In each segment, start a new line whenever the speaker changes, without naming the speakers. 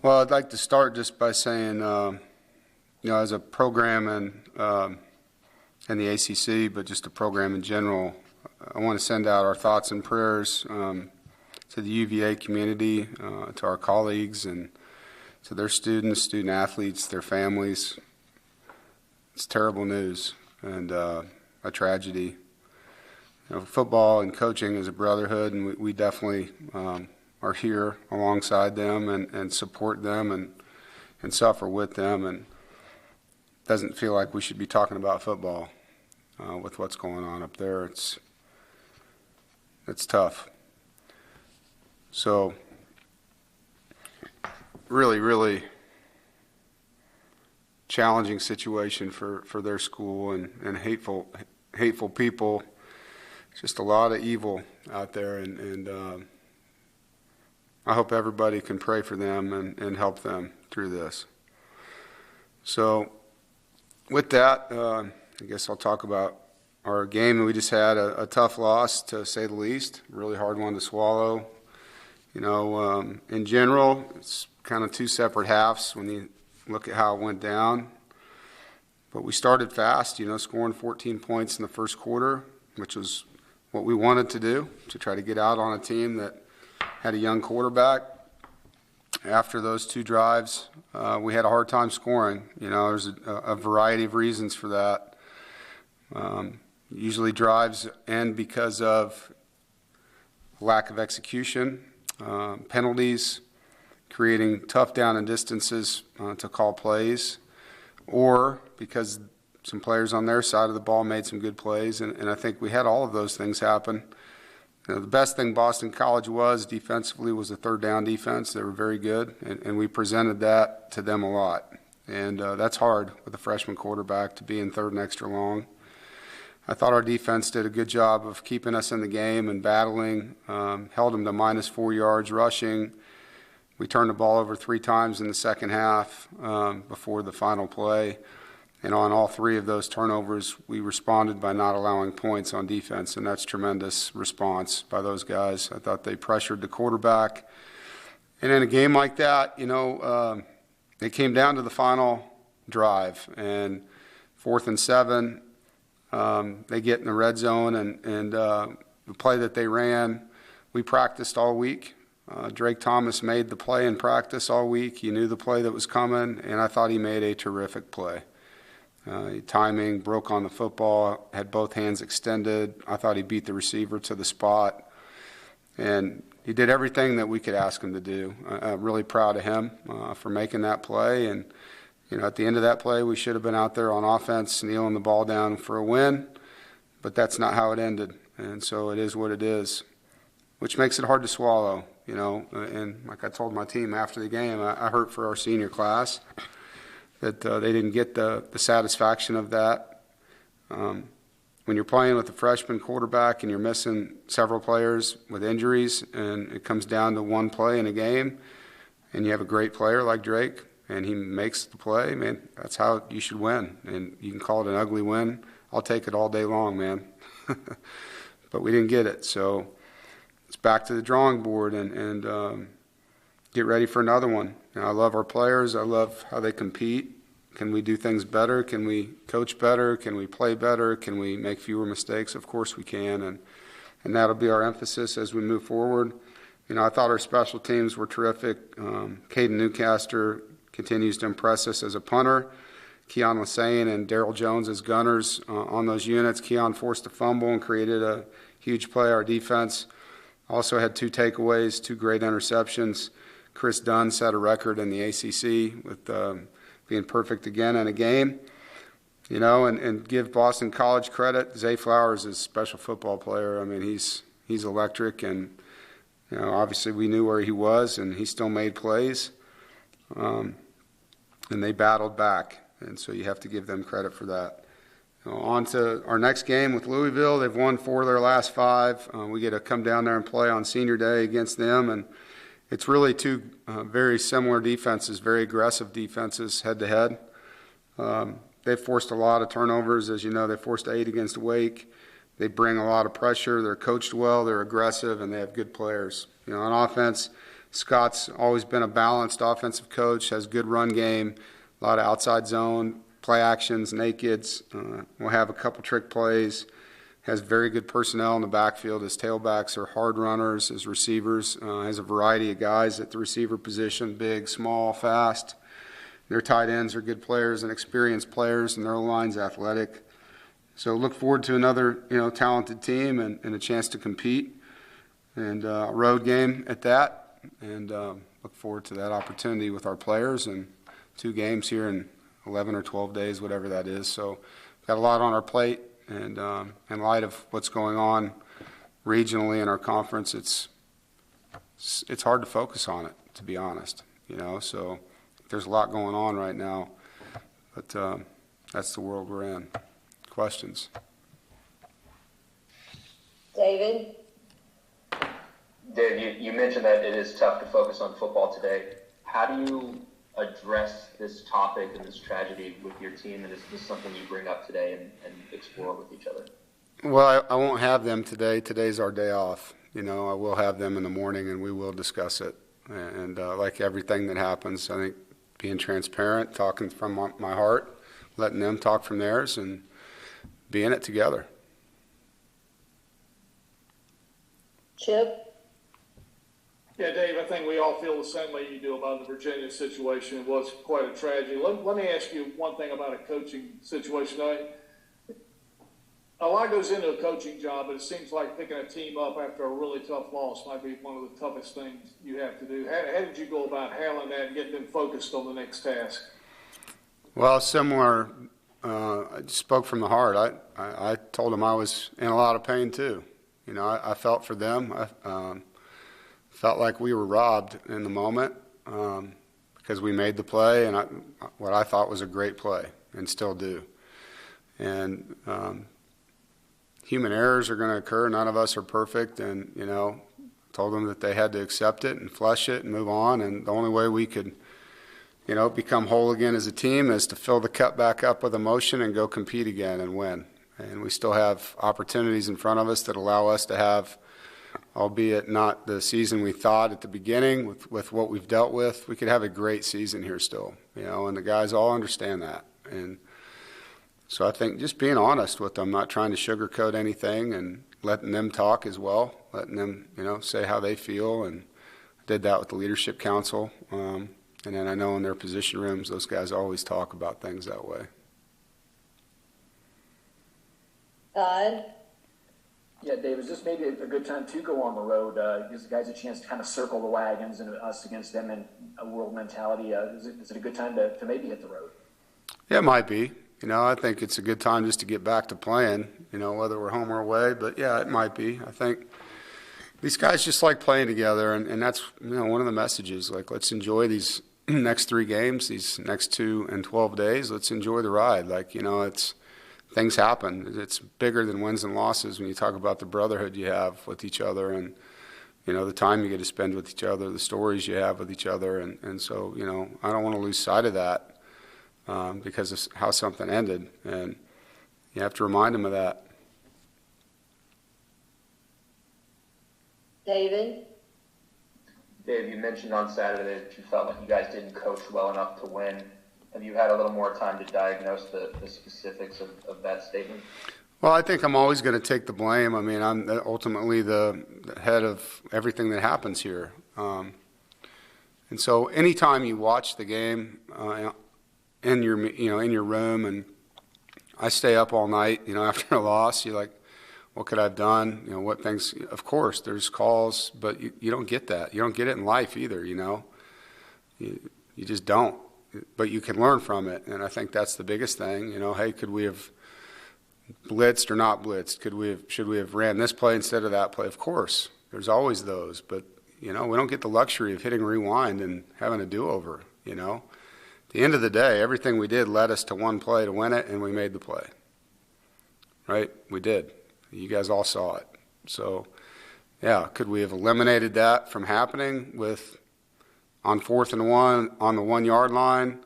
Well, I'd like to start just by saying, as a program in the ACC, but just a program in general, I want to send out our thoughts and prayers to the UVA community, to our colleagues, and to their students, student athletes, their families. It's terrible news and a tragedy. Football and coaching is a brotherhood, and we definitely are here alongside them and support them and suffer with them. And it doesn't feel like we should be talking about football with what's going on up there. It's tough. So really challenging situation for their school and hateful people. Just a lot of evil out there, and I hope everybody can pray for them and help them through this. So with that, I guess I'll talk about our game. We just had a tough loss, to say the least, really hard one to swallow. In general, it's kind of two separate halves when you look at how it went down. But we started fast, scoring 14 points in the first quarter, which was what we wanted to do, to try to get out on a team that had a young quarterback. After those two drives, we had a hard time scoring. There's a variety of reasons for that. Usually drives end because of lack of execution, penalties, creating tough down and distances to call plays, or because some players on their side of the ball made some good plays, and I think we had all of those things happen. The best thing Boston College was defensively was the third down defense. They were very good, and we presented that to them a lot. And that's hard with a freshman quarterback to be in third and extra long. I thought our defense did a good job of keeping us in the game and battling, held them to -4 yards rushing. We turned the ball over 3 times in the second half before the final play. And on all 3 of those turnovers, we responded by not allowing points on defense, and that's tremendous response by those guys. I thought they pressured the quarterback. And in a game like that, it came down to the final drive. And 4th and 7, they get in the red zone, and the play that they ran, we practiced all week. Drake Thomas made the play in practice all week. He knew the play that was coming, and I thought he made a terrific play. Timing, broke on the football, had both hands extended. I thought he beat the receiver to the spot. And he did everything that we could ask him to do. I'm really proud of him for making that play. And, at the end of that play, we should have been out there on offense, kneeling the ball down for a win. But that's not how it ended. And so it is what it is, which makes it hard to swallow, And like I told my team after the game, I hurt for our senior class that they didn't get the satisfaction of that. When you're playing with a freshman quarterback and you're missing several players with injuries, and it comes down to one play in a game, and you have a great player like Drake, and he makes the play, man, that's how you should win. And you can call it an ugly win. I'll take it all day long, man. But we didn't get it. So it's back to the drawing board and get ready for another one. I love our players. I love how they compete. Can we do things better? Can we coach better? Can we play better? Can we make fewer mistakes? Of course we can, and that'll be our emphasis as we move forward. I thought our special teams were terrific. Caden Newcaster continues to impress us as a punter. Keon Lassane and Daryl Jones as gunners on those units. Keon forced a fumble and created a huge play. Our defense also had 2 takeaways, 2 great interceptions. Chris Dunn set a record in the ACC with being perfect again in a game. And give Boston College credit. Zay Flowers is a special football player. I mean, he's electric, and obviously we knew where he was, and he still made plays. And they battled back, and so you have to give them credit for that. On to our next game with Louisville. They've won 4 of their last 5. We get to come down there and play on senior day against them, and it's really 2 very similar defenses, very aggressive defenses head-to-head. They've forced a lot of turnovers. As you know, they forced 8 against Wake. They bring a lot of pressure. They're coached well. They're aggressive, and they have good players. On offense, Scott's always been a balanced offensive coach, has good run game, a lot of outside zone, play actions, nakeds. We'll have a couple trick plays. Has very good personnel in the backfield. His tailbacks are hard runners. His receivers has a variety of guys at the receiver position, big, small, fast. Their tight ends are good players and experienced players, and their line's athletic. So look forward to another, talented team and a chance to compete, and a road game at that. And look forward to that opportunity with our players and 2 games here in 11 or 12 days, whatever that is. So got a lot on our plate. And in light of what's going on regionally in our conference, it's hard to focus on it, to be honest. So there's a lot going on right now, but that's the world we're in. Questions?
David?
Dave, you mentioned that it is tough to focus on football today. How do you address this topic and this tragedy with your team, and is this something you bring up today and explore with each other?
Well, I won't have them today. Today's our day off. I will have them in the morning, and we will discuss it. And like everything that happens, I think being transparent, talking from my heart, letting them talk from theirs, and being it together.
Chip?
Yeah, Dave, I think we all feel the same way you do about the Virginia situation. It was quite a tragedy. Let me ask you one thing about a coaching situation. A lot goes into a coaching job, but it seems like picking a team up after a really tough loss might be one of the toughest things you have to do. How did you go about handling that and getting them focused on the next task?
Well, similar. I spoke from the heart. I told them I was in a lot of pain too. I felt for them. I felt like we were robbed in the moment because we made the play, and what I thought was a great play, and still do. And human errors are going to occur. None of us are perfect, and told them that they had to accept it and flush it and move on. And the only way we could, become whole again as a team is to fill the cup back up with emotion and go compete again and win. And we still have opportunities in front of us that allow us to have, albeit not the season we thought at the beginning with what we've dealt with, we could have a great season here still, and the guys all understand that. And so I think just being honest with them, not trying to sugarcoat anything, and letting them talk as well, letting them, say how they feel. And I did that with the leadership council. And then I know in their position rooms, those guys always talk about things that way.
Todd?
Yeah, Dave, is this maybe a good time to go on the road? Gives the guys a chance to kind of circle the wagons and us against them in a world mentality. Is it a good time to maybe hit the road?
Yeah, it might be. I think it's a good time just to get back to playing, whether we're home or away. But, yeah, it might be. I think these guys just like playing together, and that's, one of the messages. Like, let's enjoy these next 3 games, these next 2 and 12 days. Let's enjoy the ride. Like, it's things happen. It's bigger than wins and losses when you talk about the brotherhood you have with each other, and, the time you get to spend with each other, the stories you have with each other. And so, I don't want to lose sight of that because of how something ended. And you have to remind them of that.
David?
Dave, you mentioned on Saturday that you felt like you guys didn't coach well enough to win. Have you had a little more time to diagnose the specifics of that statement?
Well, I think I'm always going to take the blame. I mean, I'm ultimately the head of everything that happens here. And so anytime you watch the game in your room, and I stay up all night, after a loss, you're like, what could I have done? What things, of course, there's calls, but you don't get that. You don't get it in life either, You just don't. But you can learn from it, and I think that's the biggest thing. Hey, could we have blitzed or not blitzed? Should we have ran this play instead of that play? Of course, there's always those, but we don't get the luxury of hitting rewind and having a do-over. At the end of the day, everything we did led us to one play to win it, and we made the play. Right? We did. You guys all saw it. So, yeah, could we have eliminated that from happening on 4th and 1 on the 1 yard line?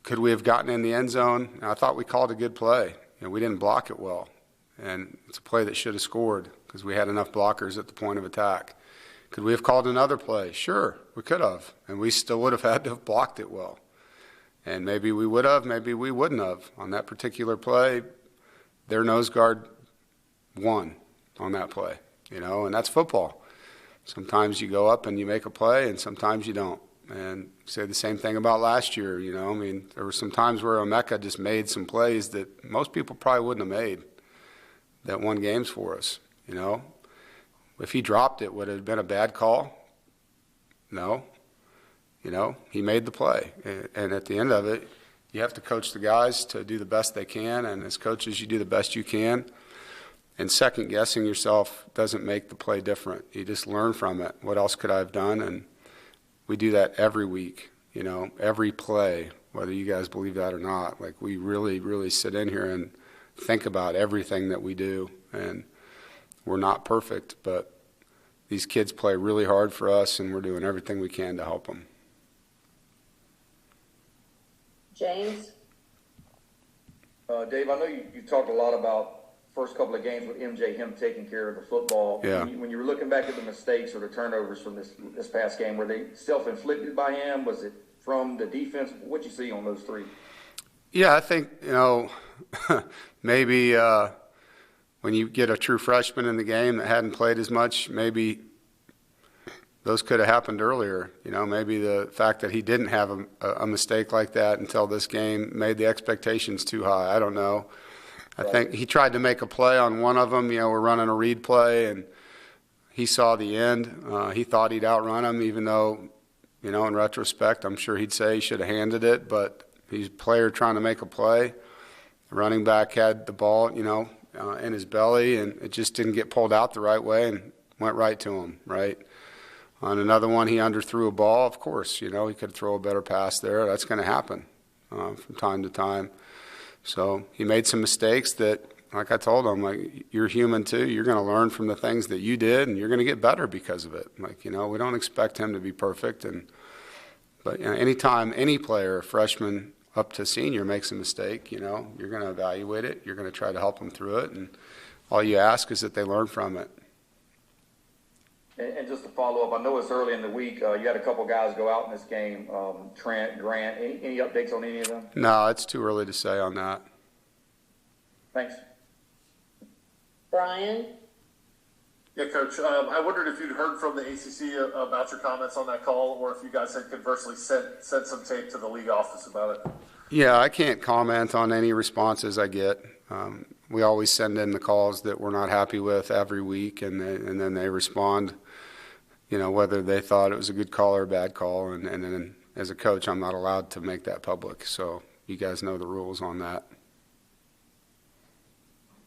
Could we have gotten in the end zone? I thought we called a good play. We didn't block it well. And it's a play that should have scored because we had enough blockers at the point of attack. Could we have called another play? Sure, we could have, and we still would have had to have blocked it well. And maybe we would have, maybe we wouldn't have. On that particular play, their nose guard won on that play, and that's football. Sometimes you go up and you make a play, and sometimes you don't. And say the same thing about last year, there were some times where Emeka just made some plays that most people probably wouldn't have made that won games for us, If he dropped it, would it have been a bad call? No. He made the play. And at the end of it, you have to coach the guys to do the best they can, and as coaches, you do the best you can. And second-guessing yourself doesn't make the play different. You just learn from it. What else could I have done? And we do that every week, every play, whether you guys believe that or not. Like, we really, really sit in here and think about everything that we do. And we're not perfect, but these kids play really hard for us, and we're doing everything we can to help them.
James?
Dave, I know you talked a lot about first couple of games with MJ, him taking care of the football.
Yeah.
When you were looking back at the mistakes or the turnovers from this past game, were they self-inflicted by him? Was it from the defense? What'd you see on those three?
Yeah, I think, maybe when you get a true freshman in the game that hadn't played as much, maybe those could have happened earlier. Maybe the fact that he didn't have a mistake like that until this game made the expectations too high. I don't know. I think he tried to make a play on one of them. We're running a read play, and he saw the end. He thought he'd outrun him, even though, in retrospect, I'm sure he'd say he should have handed it. But he's a player trying to make a play. The running back had the ball, in his belly, and it just didn't get pulled out the right way and went right to him, right? On another one, he underthrew a ball. Of course, he could throw a better pass there. That's going to happen from time to time. So he made some mistakes that, like I told him, you're human too. You're going to learn from the things that you did, and you're going to get better because of it. We don't expect him to be perfect. But anytime any player, freshman up to senior, makes a mistake, you're going to evaluate it. You're going to try to help them through it, and all you ask is that they learn from it.
And just to follow up, I know it's early in the week. You had a couple guys go out in this game, Trent, Grant. Any updates on any of them?
No, it's too early to say on that.
Thanks.
Brian?
Yeah, Coach, I wondered if you'd heard from the ACC about your comments on that call, or if you guys had conversely sent some tape to the league office about it.
Yeah, I can't comment on any responses I get. We always send in the calls that we're not happy with every week, and then they respond, whether they thought it was a good call or a bad call. And then as a coach, I'm not allowed to make that public. So you guys know the rules on that.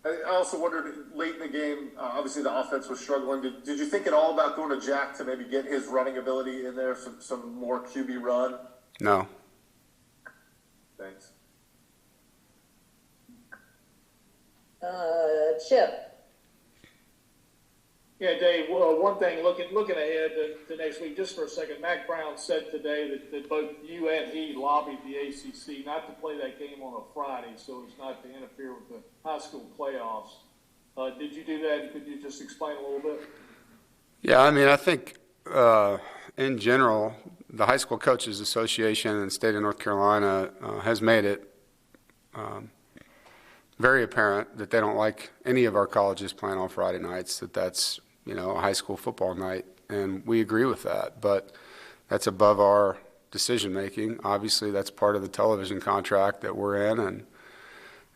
I also wondered, late in the game, obviously the offense was struggling. Did you think at all about going to Jack to maybe get his running ability in there, some more QB run?
No.
Thanks.
Chip?
Yeah, Dave, one thing, looking ahead to next week, just for a second, Mac Brown said today that both you and he lobbied the ACC not to play that game on a Friday, so as not to interfere with the high school playoffs. Did you do that? Could you just explain a little bit?
Yeah, I think in general, the High School Coaches Association in the state of North Carolina has made it very apparent that they don't like any of our colleges playing on Friday nights, that's a high school football night, and we agree with that. But that's above our decision making. Obviously, that's part of the television contract that we're in, and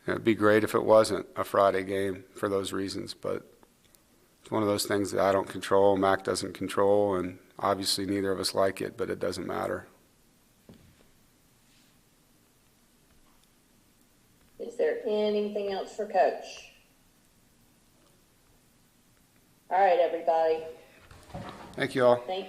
it'd be great if it wasn't a Friday game for those reasons. But it's one of those things that I don't control, Mac doesn't control, and obviously neither of us like it, but it doesn't matter.
Is there anything else for Coach? All right, everybody.
Thank you all.
Thank